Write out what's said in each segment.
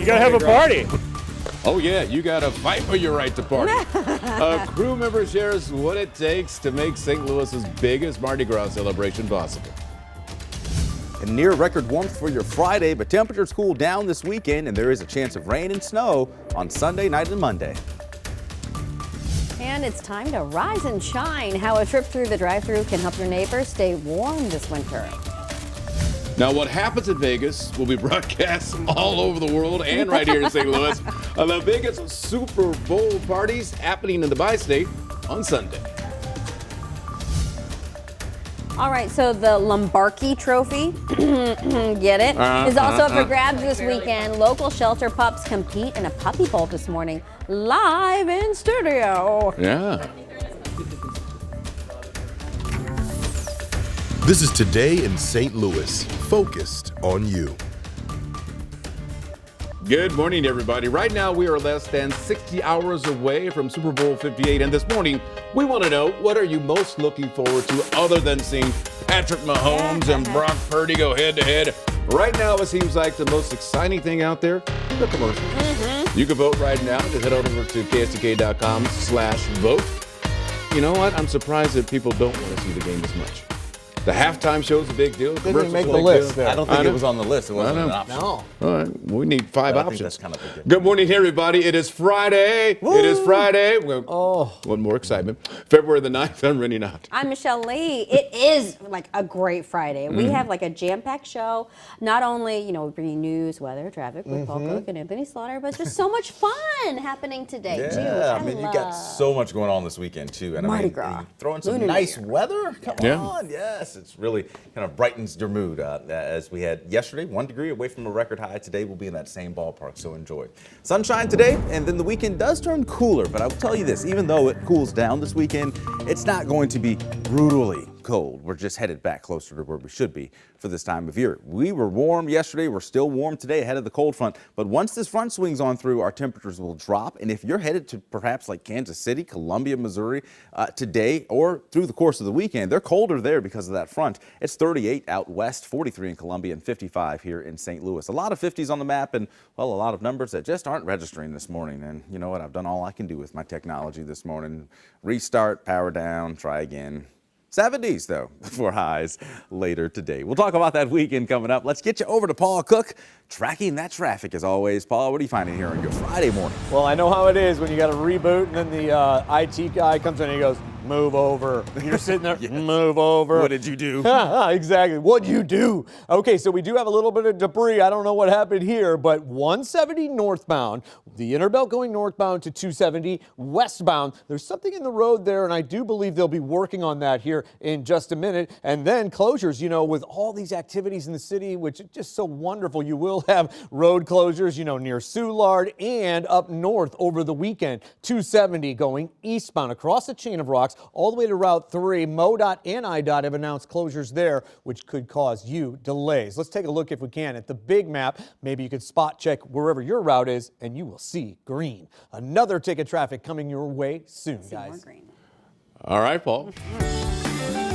gotta have a party. Oh yeah, you gotta fight for your right to party. A crew member shares what it takes to make St. Louis's biggest Mardi Gras celebration possible. And near record warmth for your Friday, but temperatures cool down this weekend and there is a chance of rain and snow on Sunday night and Monday. And it's time to rise and shine. How a trip through the drive-thru can help your neighbors stay warm this winter. Now, what happens in Vegas will be broadcast all over the world and right here in St. Louis. The biggest Super Bowl parties happening in the bi-state on Sunday. All right, so the Lombardi Trophy, get it, is also up for grabs this weekend. Local shelter pups compete in a puppy bowl this morning, live in studio. Yeah. This is Today in St. Louis, focused on you. Good morning, everybody. Right now, we are less than 60 hours away from Super Bowl 58. And this morning, we want to know, what are you most looking forward to other than seeing Patrick Mahomes and Brock Purdy go head-to-head? Right now, it seems like the most exciting thing out there, the commercials. You can vote right now. Just head over to ksdk.com/vote. You know what? I'm surprised that people don't want to see the game as much. The halftime show is a big deal. Didn't even make the list. I don't think it was on the list. It wasn't an option. No. All right, we need five I options. think that's kind of a good. Good morning, everybody. It is Friday. Woo! It is Friday. Well, Oh. one more excitement. February the 9th, I'm running out. I'm Michelle Lee. It is like a great Friday. We have like a jam-packed show. Not only, you know, bringing news, weather, traffic with Paul Cook and Anthony Slaughter, but just so much fun happening today, too. Yeah, I mean, you got so much going on this weekend, too. And Mardi I mean, Gras. you throw in some Lunar nice Year. weather. Come Yeah. on. Yes, it's really kind of brightens your mood. As we had yesterday, 1 degree away from a record high. Today we'll be in that same ballpark, so enjoy. Sunshine today, and then the weekend does turn cooler. But I will tell you this, even though it cools down this weekend, it's not going to be brutally cold. We're just headed back closer to where we should be for this time of year. We were warm yesterday. We're still warm today ahead of the cold front. But once this front swings on through, our temperatures will drop. And if you're headed to perhaps like Kansas City, Columbia, Missouri today or through the course of the weekend, they're colder there because of that front. It's 38 out west, 43 in Columbia, and 55 here in St. Louis. A lot of 50s on the map and, well, a lot of numbers that just aren't registering this morning. And you know what? I've done all I can do with my technology this morning. Restart, power down, try again. 70s, though, for highs later today. We'll talk about that weekend coming up. Let's get you over to Paul Cook, tracking that traffic as always. Paul, what are you finding here on your Friday morning? Well, I know how it is when you got to reboot and then the IT guy comes in and he goes, move over. You're sitting there, Yes. move over. What did you do? Exactly. What'd you do? Okay, so we do have a little bit of debris. I don't know what happened here, but 170 northbound, the inner belt going northbound to 270 westbound. There's something in the road there, and I do believe they'll be working on that here in just a minute. And then closures, you know, with all these activities in the city, which is just so wonderful, you will have road closures, you know, near Soulard and up north over the weekend. 270 going eastbound across the chain of rocks all the way to Route 3. MoDOT and IDOT have announced closures there, which could cause you delays. Let's take a look, if we can, at the big map. Maybe you could spot check wherever your route is, and you will see green. Another ticket traffic coming your way soon, guys. More green. All right, Paul.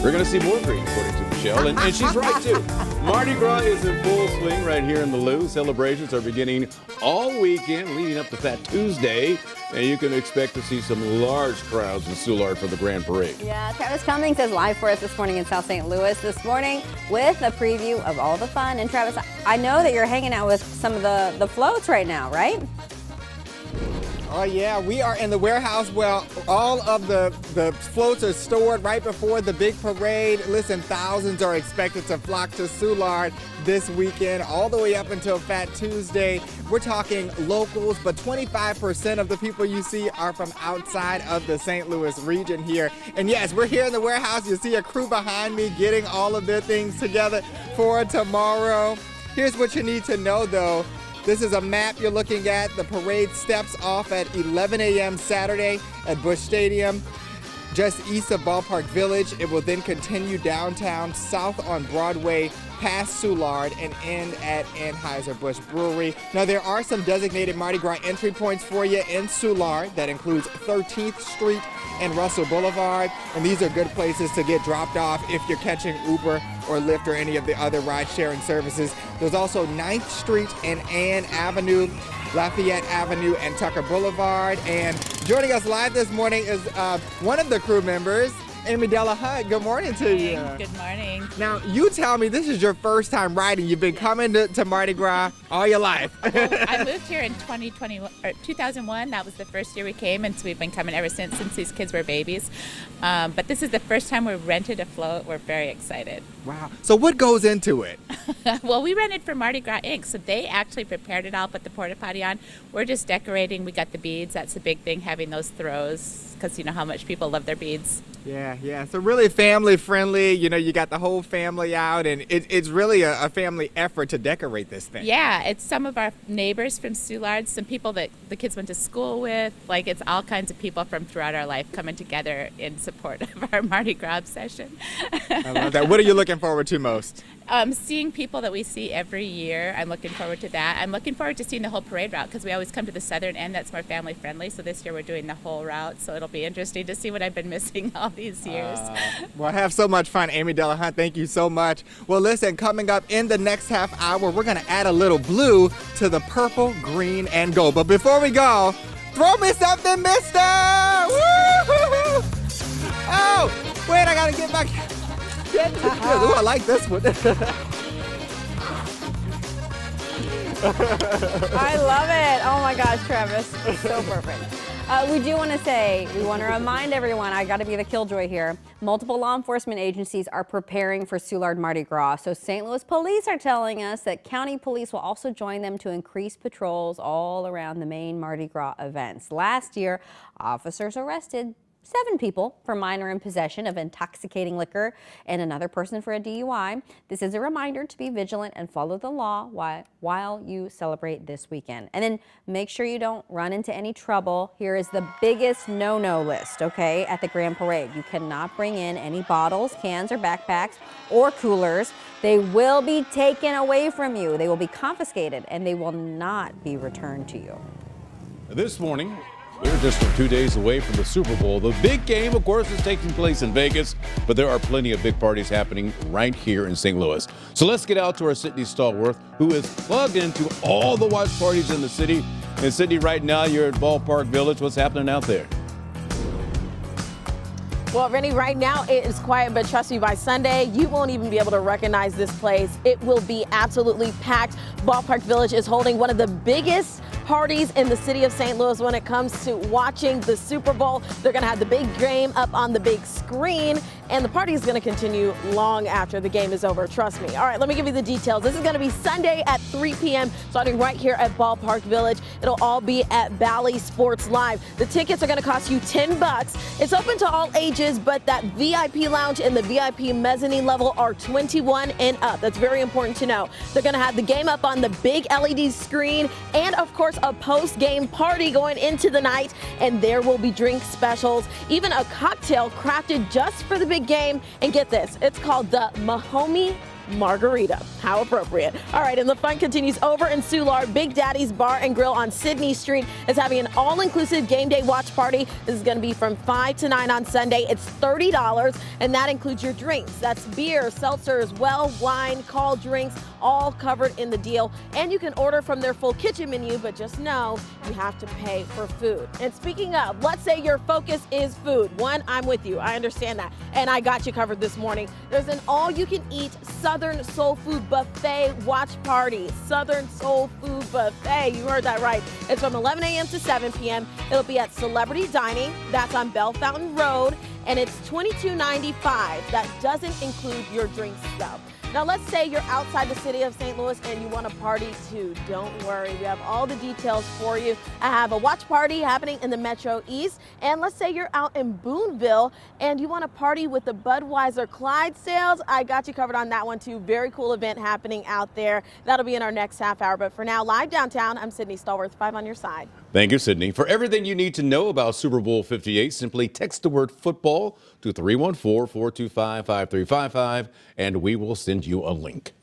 We're going to see more green, according to Michelle, and she's right, too. Mardi Gras is in full swing right here in the Lou. Celebrations are beginning all weekend, leading up to Fat Tuesday, and you can expect to see some large crowds in Soulard for the Grand Parade. Yeah, Travis Cummings is live for us this morning in South St. Louis this morning with a preview of all the fun. And Travis, I know that you're hanging out with some of the floats right now, right? Oh yeah, we are in the warehouse where all of the floats are stored right before the big parade. Listen, thousands are expected to flock to Soulard this weekend, all the way up until Fat Tuesday. We're talking locals, but 25% of the people you see are from outside of the St. Louis region here. And yes, we're here in the warehouse. You see a crew behind me getting all of their things together for tomorrow. Here's what you need to know though. This is a map you're looking at. The parade steps off at 11 a.m. Saturday at Busch Stadium, just east of Ballpark Village. It will then continue downtown, south on Broadway, past Soulard, and end at Anheuser-Busch Brewery. Now, there are some designated Mardi Gras entry points for you in Soulard. That includes 13th Street and Russell Boulevard, and these are good places to get dropped off if you're catching Uber or Lyft or any of the other ride-sharing services. There's also 9th Street and Ann Avenue. Lafayette Avenue and Tucker Boulevard. And joining us live this morning is one of the crew members, Amy Della Hunt. Good morning to you. Good morning. Now, you tell me this is your first time riding. You've been coming to Mardi Gras all your life. Well, I moved here in 2001. That was the first year we came, and so we've been coming ever since these kids were babies. But this is the first time we've rented a float. We're very excited. Wow. So what goes into it? Well, we rented for Mardi Gras Inc., so they actually prepared it all, put the porta potty on. We're just decorating. We got the beads. That's the big thing, having those throws, because you know how much people love their beads. Yeah. So really family friendly. You know, you got the whole family out, and it's really a family effort to decorate this thing. Yeah, it's some of our neighbors from Soulard, some people that the kids went to school with. Like, it's all kinds of people from throughout our life coming together in support of our Mardi Gras obsession. I love that. What are you looking forward to most? Seeing people that we see every year. I'm looking forward to that. I'm looking forward to seeing the whole parade route, because we always come to the southern end. That's more family friendly. So this year we're doing the whole route. So it'll be interesting to see what I've been missing all these years. Well, have so much fun, Amy Della Hunt. Thank you so much. Well, listen, coming up in the next half hour, we're going to add a little blue to the purple, green, and gold. But before we go, throw me something, mister! Woo-hoo-hoo! Oh, wait, I got to get back. Ooh, I like this one. I love it. Oh my gosh, Travis. So perfect. We do want to say, we want to remind everyone, I got to be the killjoy here. Multiple law enforcement agencies are preparing for Soulard Mardi Gras. So St. Louis police are telling us that county police will also join them to increase patrols all around the main Mardi Gras events. Last year, officers arrested 7 people for minor in possession of intoxicating liquor and another person for a DUI. This is a reminder to be vigilant and follow the law while you celebrate this weekend. And then make sure you don't run into any trouble. Here is the biggest no-no list, okay, at the Grand Parade. You cannot bring in any bottles, cans, or backpacks or coolers. They will be taken away from you. They will be confiscated, and they will not be returned to you. This morning, we're just 2 days away from the Super Bowl. The big game, of course, is taking place in Vegas, but there are plenty of big parties happening right here in St. Louis. So let's get out to our Sydney Stallworth, who is plugged into all the watch parties in the city. And Sydney, right now you're at Ballpark Village. What's happening out there? Well, Rennie, right now it is quiet, but trust me, by Sunday, you won't even be able to recognize this place. It will be absolutely packed. Ballpark Village is holding one of the biggest parties in the city of St. Louis when it comes to watching the Super Bowl. They're going to have the big game up on the big screen, and the party is going to continue long after the game is over. Trust me. All right, let me give you the details. This is going to be Sunday at 3 p.m. starting right here at Ballpark Village. It'll all be at Bally Sports Live. The tickets are going to cost you $10. It's open to all ages, but that VIP lounge and the VIP mezzanine level are 21 and up. That's very important to know. They're going to have the game up on the big LED screen and, of course, a post-game party going into the night, and there will be drink specials, even a cocktail crafted just for the big game. And get this, it's called the Mahomie Margarita. How appropriate. All right, and the fun continues over in Soulard. Big Daddy's Bar and Grill on Sydney Street is having an all-inclusive game day watch party. This is going to be from 5 to 9 on Sunday. It's $30, and that includes your drinks. That's beer, seltzers, well, wine, call drinks, all covered in the deal. And you can order from their full kitchen menu, but just know you have to pay for food. And speaking of, let's say your focus is food. One, I'm with you. I understand that. And I got you covered this morning. There's an all-you-can-eat Southern Soul Food Buffet watch party. Southern Soul Food Buffet. You heard that right. It's from 11 a.m. to 7 p.m. It'll be at Celebrity Dining. That's on Bell Fountain Road. And it's $22.95. That doesn't include your drinks, though. Now, let's say you're outside the city of St. Louis and you want to party too. Don't worry, we have all the details for you. I have a watch party happening in the Metro East. And let's say you're out in Boonville and you want to party with the Budweiser Clydesdales. I got you covered on that one too. Very cool event happening out there. That'll be in our next half hour. But for now, live downtown, I'm Sydney Stallworth, 5 on your side. Thank you, Sydney. For everything you need to know about Super Bowl 58, simply text the word football to 314-425-5355, and we will send you a link.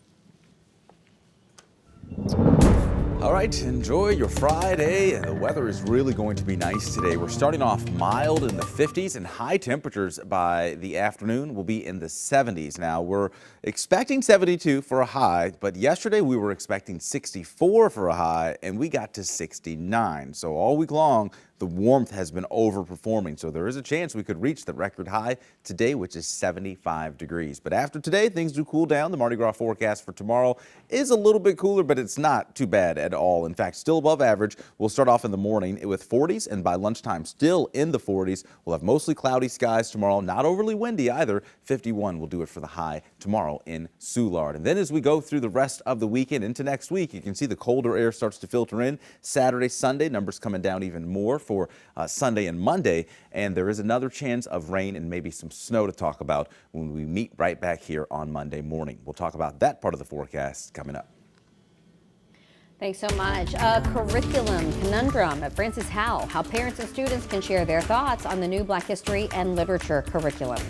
All right, enjoy your Friday. The weather is really going to be nice today. We're starting off mild in the 50s, and high temperatures by the afternoon will be in the 70s. Now, we're expecting 72 for a high, but yesterday we were expecting 64 for a high, and we got to 69. So all week long, the warmth has been overperforming, so there is a chance we could reach the record high today, which is 75 degrees. But after today, things do cool down. The Mardi Gras forecast for tomorrow is a little bit cooler, but it's not too bad at all. In fact, still above average. We'll start off in the morning with 40s, and by lunchtime, still in the 40s. We'll have mostly cloudy skies tomorrow, not overly windy either. 51 will do it for the high tomorrow in Soulard. And then as we go through the rest of the weekend into next week, you can see the colder air starts to filter in. Saturday, Sunday, numbers coming down even more for Sunday and Monday, and there is another chance of rain and maybe some snow to talk about when we meet right back here on Monday morning. We'll talk about that part of the forecast coming up. Thanks so much. A curriculum conundrum at Francis Howell, how parents and students can share their thoughts on the new Black History and Literature curriculum.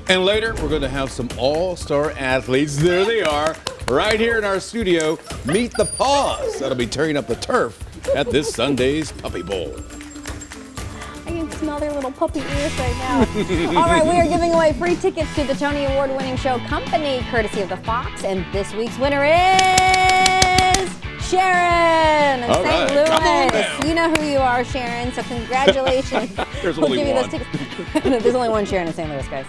And later, we're going to have some all-star athletes. There they are, right here in our studio. Meet the Paws. That'll be tearing up the turf at this Sunday's Puppy Bowl. I can smell their little puppy ears right now. All right, we are giving away free tickets to the Tony Award-winning show Company, courtesy of the Fox. And this week's winner is Sharon in All St. right, come on Louis. down. You know who you are, Sharon, so congratulations. There's We'll only give you one. those tickets. There's only one Sharon in St. Louis, guys.